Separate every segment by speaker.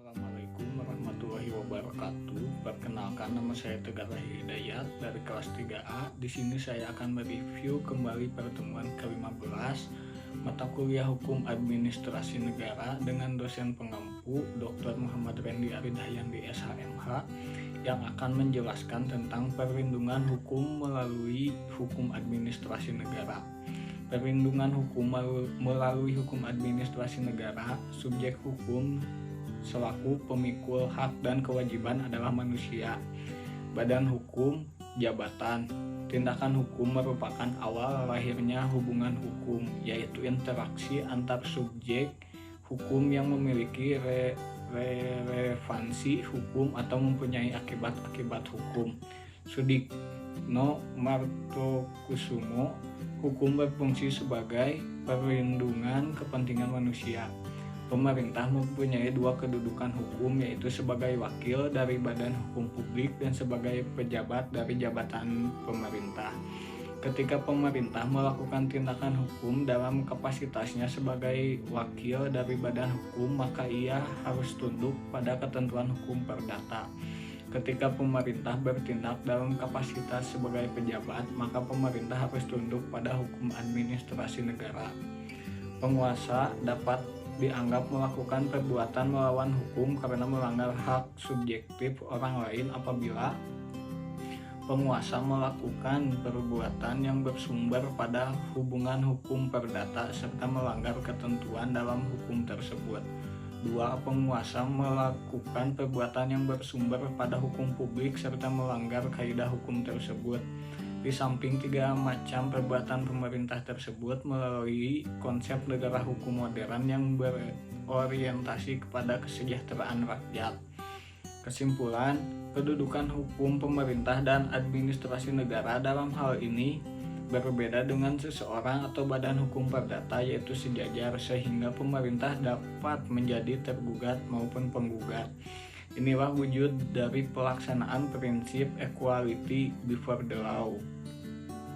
Speaker 1: Assalamualaikum warahmatullahi wabarakatuh. Perkenalkan, nama saya Tegar Hidayat dari kelas 3A. Di sini saya akan mereview kembali pertemuan ke-15 mata kuliah Hukum Administrasi Negara dengan dosen pengampu Dr. Muhammad Rendi Aridahyandi SHMH yang akan menjelaskan tentang perlindungan hukum melalui hukum administrasi negara. Perlindungan hukum melalui hukum administrasi negara, subjek hukum selaku pemikul hak dan kewajiban adalah manusia. Badan hukum, jabatan. Tindakan hukum merupakan awal lahirnya hubungan hukum, yaitu interaksi antar subjek hukum yang memiliki relevansi hukum atau mempunyai akibat-akibat hukum. Sudikno Martokusumo, hukum berfungsi sebagai perlindungan kepentingan manusia. Pemerintah mempunyai dua kedudukan hukum, yaitu sebagai wakil dari badan hukum publik dan sebagai pejabat dari jabatan pemerintah. Ketika pemerintah melakukan tindakan hukum dalam kapasitasnya sebagai wakil dari badan hukum, maka ia harus tunduk pada ketentuan hukum perdata. Ketika pemerintah bertindak dalam kapasitas sebagai pejabat, maka pemerintah harus tunduk pada hukum administrasi negara. Penguasa dapat dianggap melakukan perbuatan melawan hukum karena melanggar hak subjektif orang lain apabila penguasa melakukan perbuatan yang bersumber pada hubungan hukum perdata serta melanggar ketentuan dalam hukum tersebut. 2. Penguasa melakukan perbuatan yang bersumber pada hukum publik serta melanggar kaidah hukum tersebut. Di samping tiga macam perbuatan pemerintah tersebut melalui konsep negara hukum modern yang berorientasi kepada kesejahteraan rakyat. Kesimpulan, kedudukan hukum pemerintah dan administrasi negara dalam hal ini berbeda dengan seseorang atau badan hukum perdata, yaitu sejajar, sehingga pemerintah dapat menjadi tergugat maupun penggugat. Inilah wujud dari pelaksanaan prinsip equality before the law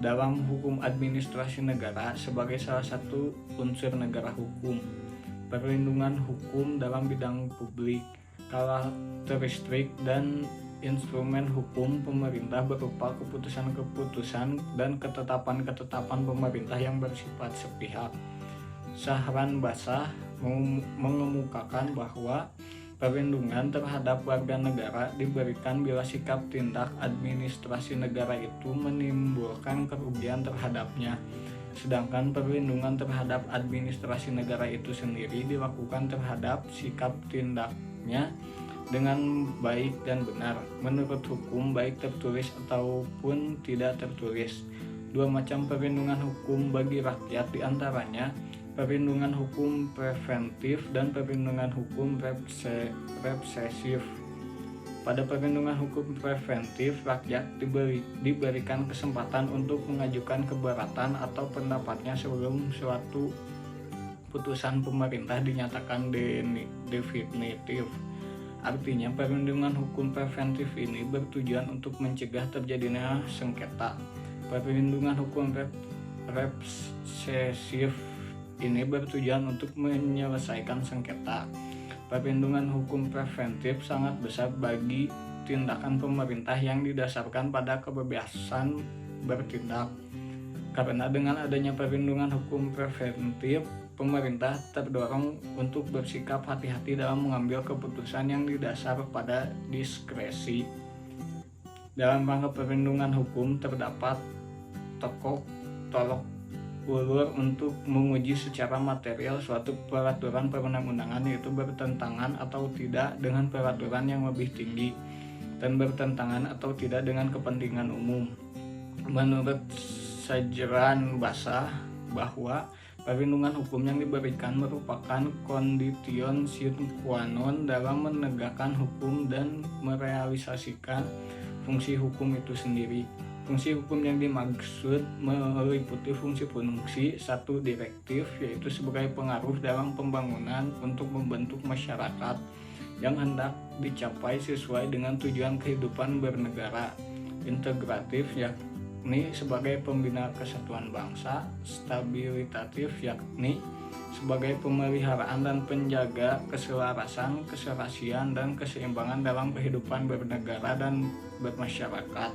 Speaker 1: dalam hukum administrasi negara sebagai salah satu unsur negara hukum. Perlindungan hukum dalam bidang publik, karakteristik dan instrumen hukum pemerintah berupa keputusan-keputusan dan ketetapan-ketetapan pemerintah yang bersifat sepihak. Syahran Basah mengemukakan bahwa perlindungan terhadap warga negara diberikan bila sikap tindak administrasi negara itu menimbulkan kerugian terhadapnya, sedangkan perlindungan terhadap administrasi negara itu sendiri dilakukan terhadap sikap tindaknya dengan baik dan benar menurut hukum, baik tertulis ataupun tidak tertulis. Dua macam perlindungan hukum bagi rakyat diantaranya perlindungan hukum preventif dan perlindungan hukum represif. Pada perlindungan hukum preventif, rakyat diberikan kesempatan untuk mengajukan keberatan atau pendapatnya sebelum suatu putusan pemerintah dinyatakan definitif. Artinya, perlindungan hukum preventif ini bertujuan untuk mencegah terjadinya sengketa. Perlindungan hukum represif ini bertujuan untuk menyelesaikan sengketa. Perlindungan hukum preventif sangat besar bagi tindakan pemerintah yang didasarkan pada kebebasan bertindak. Karena dengan adanya perlindungan hukum preventif, pemerintah terdorong untuk bersikap hati-hati dalam mengambil keputusan yang didasar pada diskresi. Dalam rangka perlindungan hukum terdapat tolok ulur untuk menguji secara material suatu peraturan perundang-undangan, yaitu bertentangan atau tidak dengan peraturan yang lebih tinggi dan bertentangan atau tidak dengan kepentingan umum. Menurut Syahran Basah bahwa perlindungan hukum yang diberikan merupakan condition sine qua non dalam menegakkan hukum dan merealisasikan fungsi hukum itu sendiri. Fungsi hukum yang dimaksud meliputi fungsi-fungsi satu direktif, yaitu sebagai pengaruh dalam pembangunan untuk membentuk masyarakat yang hendak dicapai sesuai dengan tujuan kehidupan bernegara. Integratif, yakni sebagai pembina kesatuan bangsa. Stabilitatif, yakni sebagai pemeliharaan dan penjaga keselarasan, keserasian, dan keseimbangan dalam kehidupan bernegara dan bermasyarakat.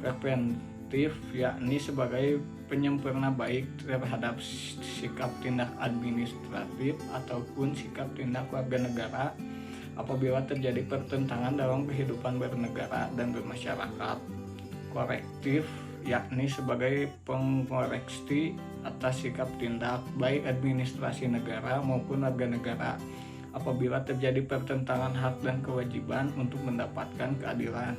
Speaker 1: Preventif yakni sebagai penyempurna baik terhadap sikap tindak administratif ataupun sikap tindak warga negara apabila terjadi pertentangan dalam kehidupan bernegara dan bermasyarakat. Korektif yakni sebagai pengkoreksi atas sikap tindak baik administrasi negara maupun warga negara apabila terjadi pertentangan hak dan kewajiban untuk mendapatkan keadilan.